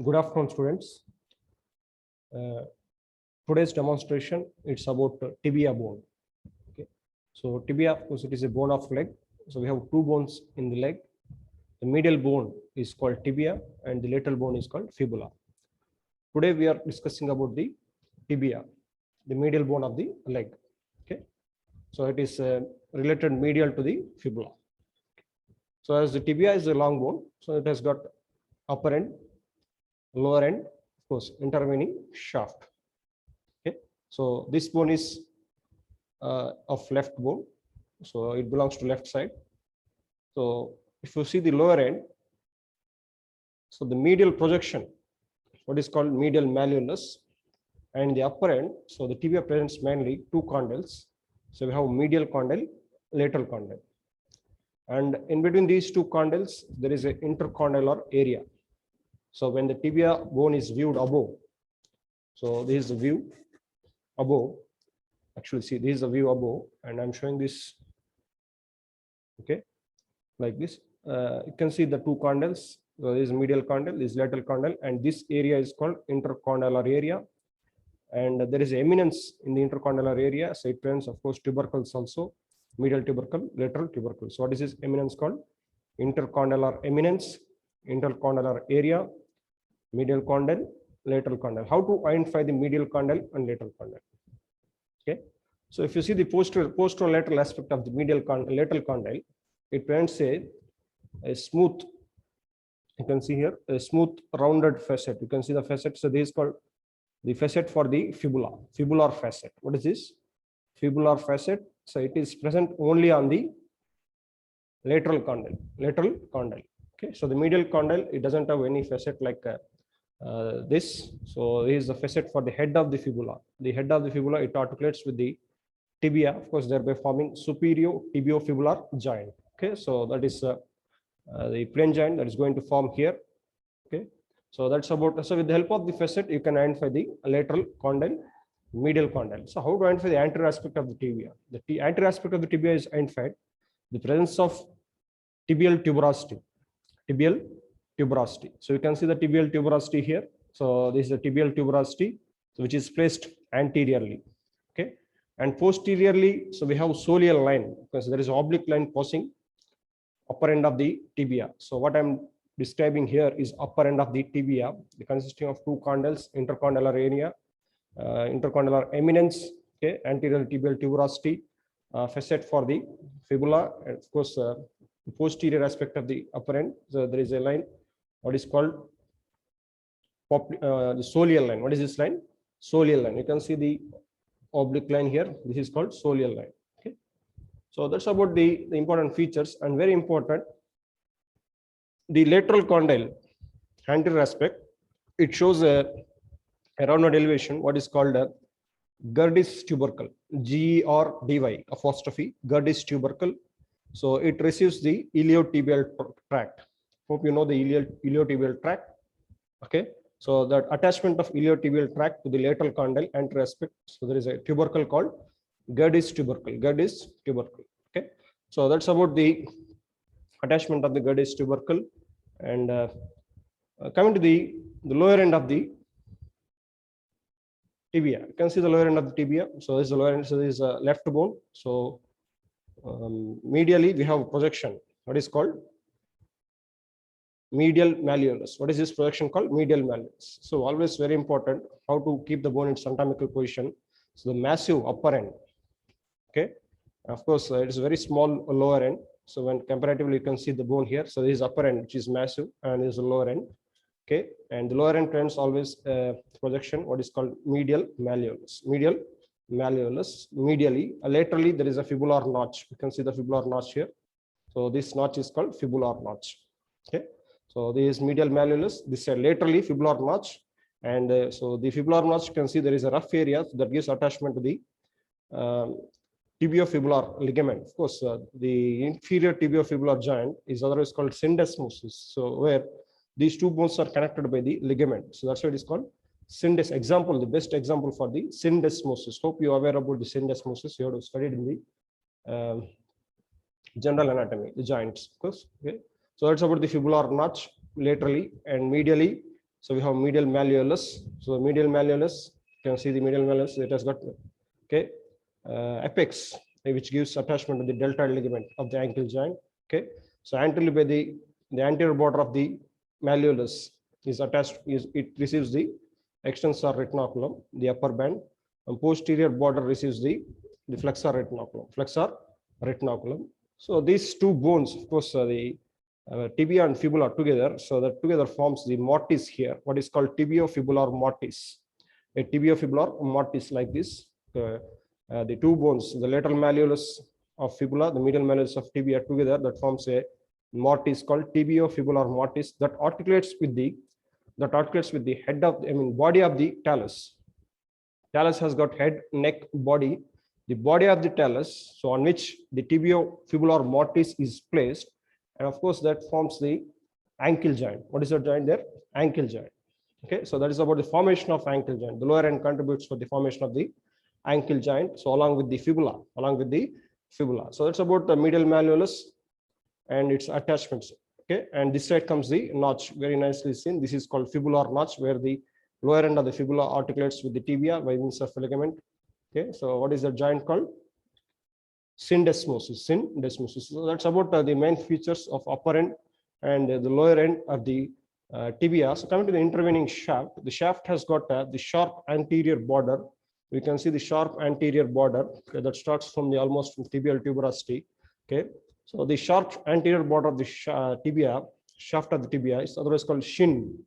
Good afternoon, students. Today's demonstration it's about tibia bone. Okay, so tibia, of course, it is a bone of leg. So we have two bones in the leg. The medial bone is called tibia, and the lateral bone is called fibula. Today we are discussing about the tibia, the medial bone of the leg. Okay, so it is related medial to the fibula. So as the tibia is a long bone, so it has got upper end, lower end, of course, intervening shaft. Okay, so this bone is of left bone, so it belongs to left side. So if you see the lower end, so the medial projection, what is called medial malleolus, and the upper end, so the tibia presents mainly two condyles. So we have medial condyle, lateral condyle, and in between these two condyles there is an intercondylar area. So when the tibia bone is viewed above, so this is the view above. Actually, see, this is the view above, and I'm showing this. Okay, like this. You can see the two condyles. So this is medial condyle, this is lateral condyle, and this area is called intercondylar area. And there is eminence in the intercondylar area. So it presents, of course, tubercles also, medial tubercle, lateral tubercle. So what is this eminence called? Intercondylar eminence, intercondylar area, medial condyle, lateral condyle. How to identify the medial condyle and lateral condyle? Okay, so if you see the posterolateral aspect of the lateral condyle, it presents a smooth. You can see here a smooth rounded facet. You can see the facet. So this is called the facet for the fibula, fibular facet. What is this? Fibular facet. So it is present only on the lateral condyle. Lateral condyle. Okay. So the medial condyle, it doesn't have any facet like this. So this is the facet for the head of the fibula. The head of the fibula, it articulates with the tibia, of course, thereby forming superior tibiofibular joint. Okay. So that is the plane joint that is going to form here. Okay. So that's about, so with the help of the facet, you can identify the lateral condyle, medial condyle. So how to identify the anterior aspect of the tibia? The anterior aspect of the tibia is identified the presence of tibial tuberosity. Tibial tuberosity. So you can see the tibial tuberosity here. So this is the tibial tuberosity, which is placed anteriorly. Okay. And posteriorly, so we have soleal line, because there is an oblique line passing upper end of the tibia. So what I'm describing here is upper end of the tibia, consisting of two condyles, intercondylar area, intercondylar eminence, okay, anterior tibial tuberosity, facet for the fibula, and of course the posterior aspect of the upper end. So there is a line, what is called the soleal line. What is this line? Soleal line. You can see the oblique line here. This is called soleal line. Okay. So that's about the important features, and very important, the lateral condyle anterior aspect, it shows a rounded elevation, what is called a Gerdy's tubercle, G-E-R-D-Y apostrophe, Gerdy's tubercle. So it receives the iliotibial tract. Hope you know the iliotibial tract. Okay, so that attachment of iliotibial tract to the lateral condyle anterior aspect. So there is a tubercle called Gerdy's tubercle. Gerdy's tubercle. Okay, so that's about the attachment of the Gerdy's tubercle. And coming to the lower end of the tibia, you can see the lower end of the tibia. So this is the lower end. So this is left bone. So medially we have projection. What is called medial malleolus. What is this projection called? Medial malleolus. So always very important how to keep the bone in its anatomical position. So the massive upper end. Okay, of course it is very small lower end. So when comparatively you can see the bone here. So this is upper end, which is massive, and this is the lower end. Okay, and the lower end trends always projection, what is called medial malleolus. Medial malleolus. Medially, laterally there is a fibular notch. You can see the fibular notch here. So this notch is called fibular notch. Okay, so this is medial malleolus. This is laterally fibular notch, and so the fibular notch, you can see there is a rough area that gives attachment to the tibiofibular ligament. Of course, the inferior tibiofibular joint is otherwise called syndesmosis. So where these two bones are connected by the ligament. So that's why it is called syndes. Example, the best example for the syndesmosis. Hope you are aware about the syndesmosis. You have studied in the general anatomy, the joints, of course. Okay. So that's about the fibular notch laterally and medially. So we have medial malleolus. So medial malleolus, you can see the medial malleolus. It has got apex, which gives attachment to the deltoid ligament of the ankle joint. Okay, so anteriorly by the anterior border of the malleolus is attached. It receives the extensor retinaculum, the upper band, and posterior border receives the flexor retinaculum. Flexor retinaculum. So these two bones, of course, the tibia and fibula together, so that together forms the mortise here, what is called tibiofibular mortise. A tibiofibular mortise like this. The two bones, the lateral malleolus of fibula, the medial malleolus of tibia together, that forms a mortise called tibiofibular mortise that articulates with the head of, body of the talus. Talus has got head, neck, body. The body of the talus, so on which the tibiofibular mortise is placed, and of course that forms the ankle joint. What is the joint there? Ankle joint. Okay, so that is about the formation of ankle joint. The lower end contributes for the formation of the ankle joint. So along with the fibula, So that's about the medial malleolus and its attachments. Okay, and this side comes the notch, very nicely seen. This is called fibular notch, where the lower end of the fibula articulates with the tibia by means of a ligament. Okay, so what is the joint called? Syndesmosis. So that's about the main features of upper end and the lower end of the tibia. So coming to the intervening shaft, the shaft has got the sharp anterior border. We can see the sharp anterior border that starts from the almost from tibial tuberosity. Okay, so the sharp anterior border of the tibia, shaft of the tibia, is otherwise called shin.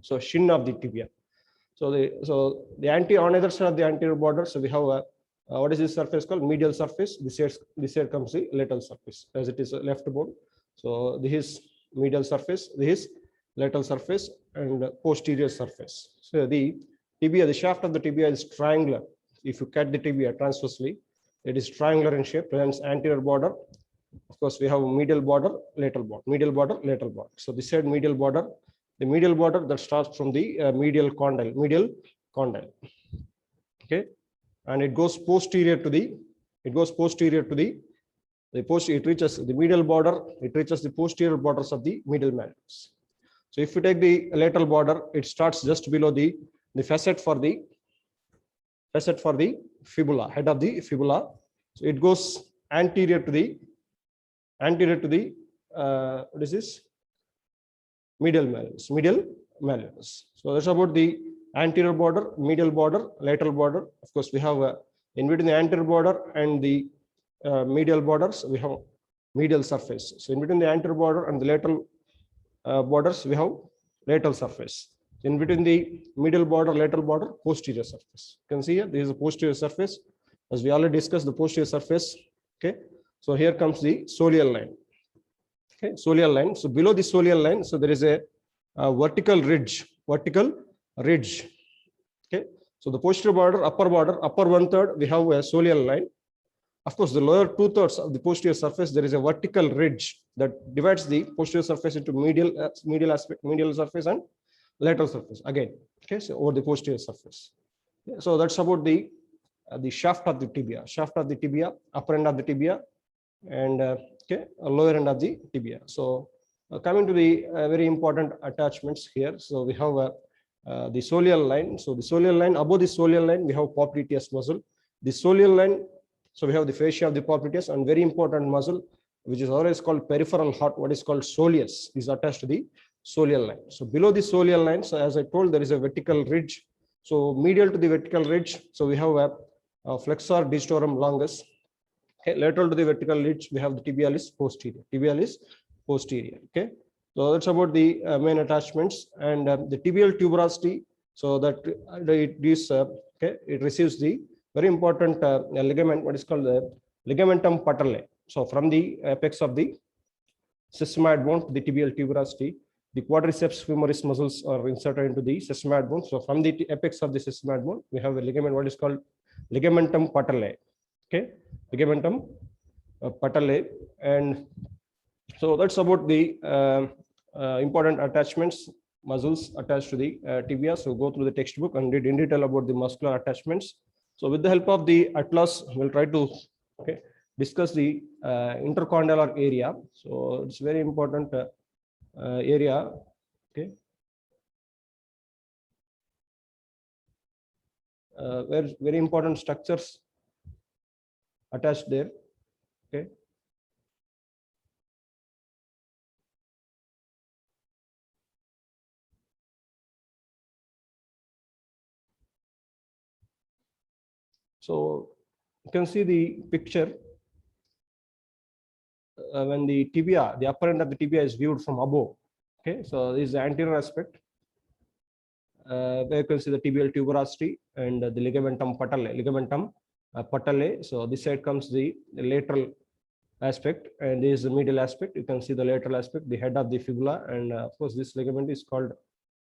So shin of the tibia. So the on either side of the anterior border, so we have a what is this surface called? Medial surface. This here comes the lateral surface, as it is a left bone. So this is medial surface, this is lateral surface, and posterior surface. So the tibia, the shaft of the tibia is triangular. If you cut the tibia transversely, it is triangular in shape, presents anterior border. Of course, we have medial border, lateral border, medial border, lateral border. So this side medial border, the medial border that starts from the medial condyle. Okay, and it goes posterior to the, it reaches the medial border, it reaches the posterior borders of the medial malleolus. So if you take the lateral border, it starts just below the facet for the fibula, head of the fibula. So it goes anterior to the what is this? Medial malleolus. So that's about the anterior border, medial border, lateral border. Of course, we have in between the anterior border and the medial borders, we have medial surface. So in between the anterior border and the lateral borders, we have lateral surface. In between the medial border, lateral border, posterior surface. You can see here, this is a posterior surface. As we already discussed, the posterior surface. Okay, so here comes the soleal line. Okay, soleal line. So below the soleal line, so there is a vertical ridge. Okay, so the posterior border, upper 1/3, we have a soleal line. Of course, the lower 2/3 of the posterior surface, there is a vertical ridge that divides the posterior surface into medial surface and lateral surface again. Okay, so over the posterior surface. So that's about the shaft of the tibia, upper end of the tibia, and lower end of the tibia. So coming to the very important attachments here. So we have the soleal line. So the soleal line, above the soleal line, we have popliteus muscle. The soleal line, so we have the fascia of the popliteus, and very important muscle, which is always called peripheral heart, what is called soleus, is attached to the soleal line. So below the soleal line, so as I told, there is a vertical ridge. So medial to the vertical ridge, so we have a flexor digitorum longus. Okay, lateral to the vertical ridge, we have the tibialis posterior. Okay, so that's about the main attachments, and the tibial tuberosity. So that it receives the very important ligament, what is called the ligamentum patellae. So from the apex of the sesamoid bone to the tibial tuberosity, the quadriceps femoris muscles are inserted into the sesamoid bone. So from the apex of the sesamoid bone, we have a ligament, what is called ligamentum patellae. Okay, ligamentum patellae, and so that's about the important attachments, muscles attached to the tibia. So go through the textbook and read in detail about the muscular attachments. So with the help of the atlas, we'll try to discuss the intercondylar area. So it's very important area. Okay, where very important structures attached there. Okay. So you can see the picture when the tibia, the upper end of the tibia is viewed from above. Okay, so this is the anterior aspect. There you can see the tibial tuberosity and the ligamentum patella. So this side comes the lateral aspect, and this is the medial aspect. You can see the lateral aspect, the head of the fibula, and of course this ligament is called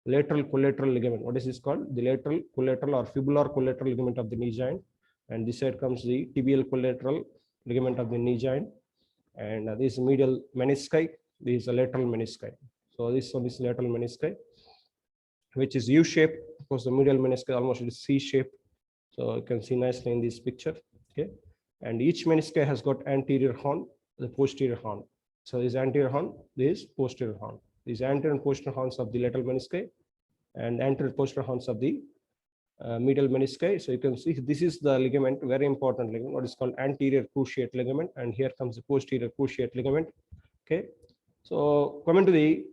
lateral collateral ligament. What is this called? The lateral collateral or fibular collateral ligament of the knee joint, and this side comes the tibial collateral ligament of the knee joint, and this medial menisci. This is a lateral menisci. So this one is lateral menisci, which is U-shaped. Of course, the medial meniscus almost is C-shaped. So you can see nicely in this picture. Okay, and each meniscus has got anterior horn, the posterior horn. So this anterior horn, this posterior horn. These anterior and posterior horns of the lateral menisci, and anterior posterior horns of the medial menisci. So you can see this is the ligament, very important ligament, what is called anterior cruciate ligament, and here comes the posterior cruciate ligament. Okay, so coming to the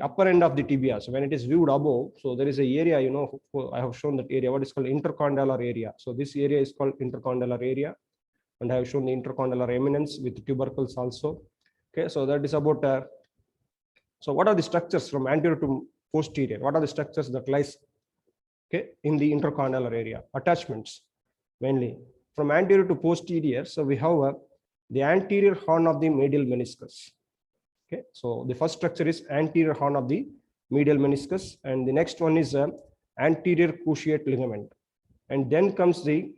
upper end of the tibia. So when it is viewed above, so there is a area, you know, I have shown that area, what is called intercondylar area. So this area is called intercondylar area, and I have shown the intercondylar eminence with tubercles also. Okay, so that is about. So what are the structures from anterior to posterior? What are the structures that lies, okay, in the intercondylar area? Attachments mainly from anterior to posterior. So we have the anterior horn of the medial meniscus. Okay, so the first structure is anterior horn of the medial meniscus, and the next one is anterior cruciate ligament, and then comes the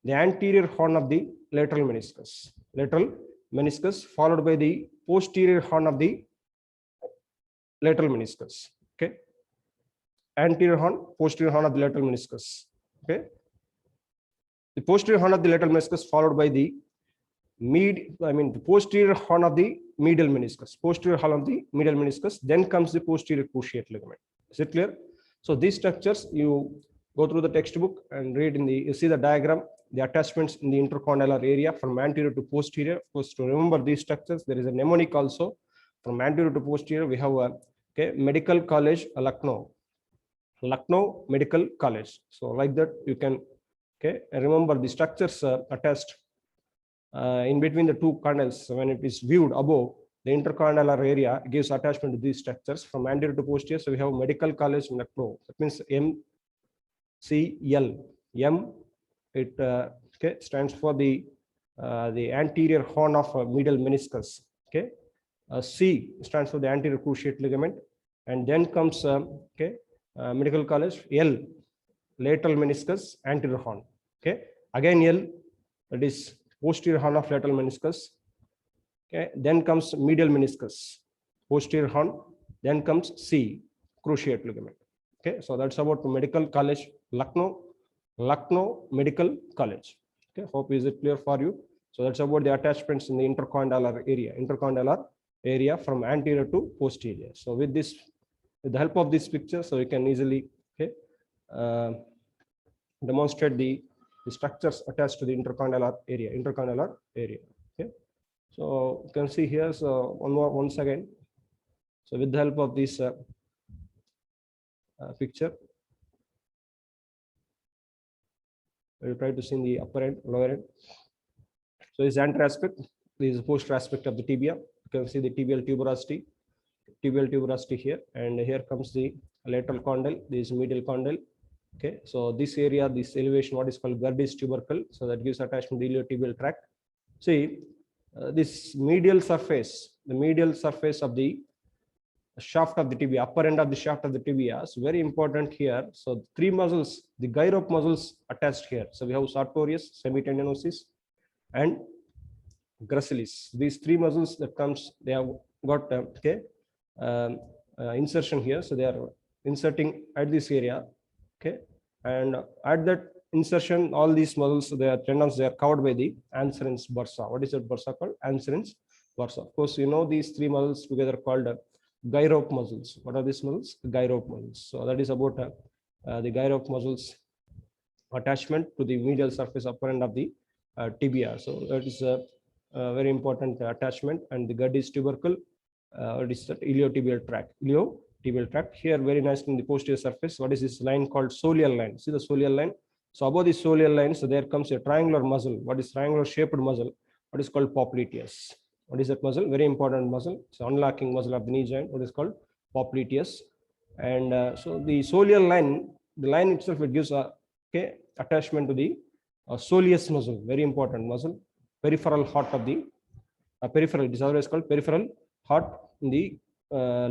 anterior horn of the lateral meniscus, followed by the posterior horn of the lateral meniscus. Okay, anterior horn, posterior horn of the lateral meniscus. Okay, the posterior horn of the lateral meniscus followed by the the posterior horn of the medial meniscus, then comes the posterior cruciate ligament. Is it clear? So these structures, you go through the textbook and read you see the diagram, the attachments in the intercondylar area from anterior to posterior. Of course, to remember these structures, there is a mnemonic also. From anterior to posterior, we have Medical College, Lucknow Medical College. So like that, you can remember the structures attached in between the two condyles. When it is viewed above, the intercondylar area gives attachment to these structures from anterior to posterior. So we have Medical College Lucknow. That means MCL. M, it stands for the anterior horn of medial meniscus. Okay, C stands for the anterior cruciate ligament, and then comes Medical College. L, lateral meniscus, anterior horn. Okay, again L, that is posterior horn of lateral meniscus. Okay, then comes medial meniscus, posterior horn, then comes C, cruciate ligament. Okay, so that's about Medical College Lucknow Medical College. Okay, hope is it clear for you? So that's about the attachments in the intercondylar area from anterior to posterior. So with the help of this picture, so you can easily demonstrate the structures attached to the intercondylar area. Okay, so you can see here. So once again, so with the help of this picture, we will try to see in the upper end, lower end. So this anterior aspect, this is the posterior aspect of the tibia. You can see the tibial tuberosity here, and here comes the lateral condyle. This is medial condyle. Okay, so this area, this elevation, what is called Gerdy's tubercle, so that gives attachment to the iliotibial tract. See, this medial surface, the medial surface of the shaft of the tibia, upper end of the shaft of the tibia is very important here. So three muscles, the gyrope muscles attached here. So we have sartorius, semitendinosus, and gracilis. These three muscles that comes, they have got insertion here. So they are inserting at this area. Okay, and at that insertion, all these muscles, their tendons, they are covered by the anserins bursa. What is that bursa called? Anserins bursa. Of course, you know these three muscles together called gyrope muscles. What are these muscles? Gyrope muscles. So that is about the gyrope muscles attachment to the medial surface upper end of the tibia. So that is a very important attachment. And the gud is tubercle. It is that iliotibial tract. Iliotibial tract. Here, very nicely in the posterior surface, what is this line called soleal line? See the soleal line? So above the soleal line, so there comes a triangular muscle. What is triangular shaped muscle? What is called popliteus. What is that muscle? Very important muscle. It's unlocking muscle of the knee joint. What is called popliteus. And so the soleal line, the line itself, it gives a attachment to the soleus muscle, very important muscle, peripheral heart of the peripheral. It is always called peripheral heart in the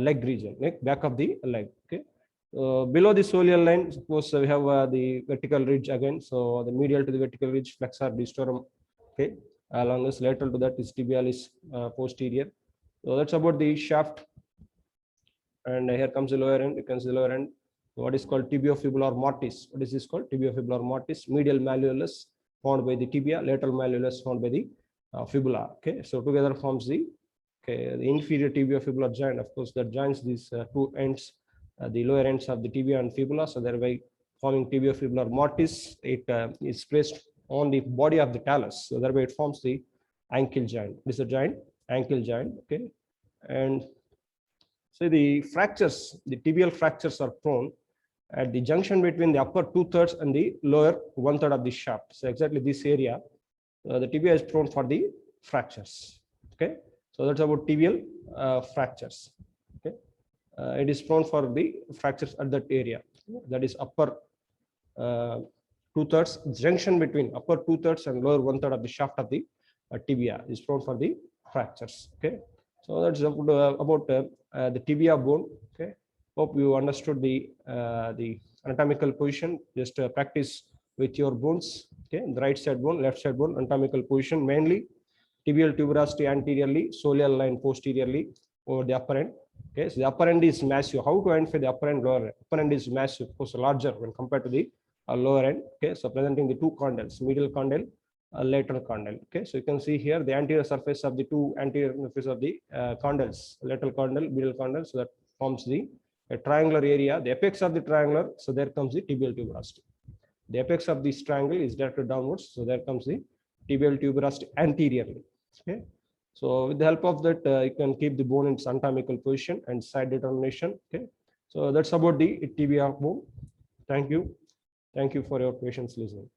leg region, like back of the leg. Okay. Below the soleal line, suppose we have the vertical ridge again. So the medial to the vertical ridge, flexor distorum. Okay. Along this, lateral to that is tibialis posterior. So that's about the shaft. And here comes the lower end. You can see the lower end. What is called tibiofibular mortis. What is this called? Tibiofibular mortis. Medial malleolus found by the tibia, lateral malleolus found by the fibula. Okay, so together forms the inferior tibiofibular joint. Of course, that joins these two ends, the lower ends of the tibia and fibula. So thereby forming tibiofibular mortis. It is placed on the body of the talus. So thereby it forms the ankle joint. This is a joint, ankle joint. Okay, and so the fractures, the tibial fractures are prone at the junction between the upper 2/3 and the lower 1/3 of the shaft. So exactly this area, the tibia is prone for the fractures. Okay, so that's about tibial fractures. Okay, it is prone for the fractures at that area. That is upper 2/3 junction between upper 2/3 and lower 1/3 of the shaft of the tibia is prone for the fractures. Okay, so that's about the tibia bone. Okay. Hope you understood the anatomical position. Just practice with your bones. Okay, the right side bone, left side bone, anatomical position mainly tibial tuberosity anteriorly, soleal line posteriorly over the upper end. Okay, so the upper end is massive. How to identify the upper end, lower end? Upper end is massive, of course, larger when compared to the lower end. Okay, so presenting the two condyles, medial condyle, lateral condyle. Okay, so you can see here the anterior surface of the two anterior surface of the condyles, lateral condyle, medial condyle. So that forms the a triangular area, the apex of the triangular, so there comes the tibial tuberosity. The apex of this triangle is directed downwards, so there comes the tibial tuberosity anteriorly. Okay, so with the help of that, you can keep the bone in its anatomical position and side determination. Okay, so that's about the tibia bone. Thank you for your patience listening.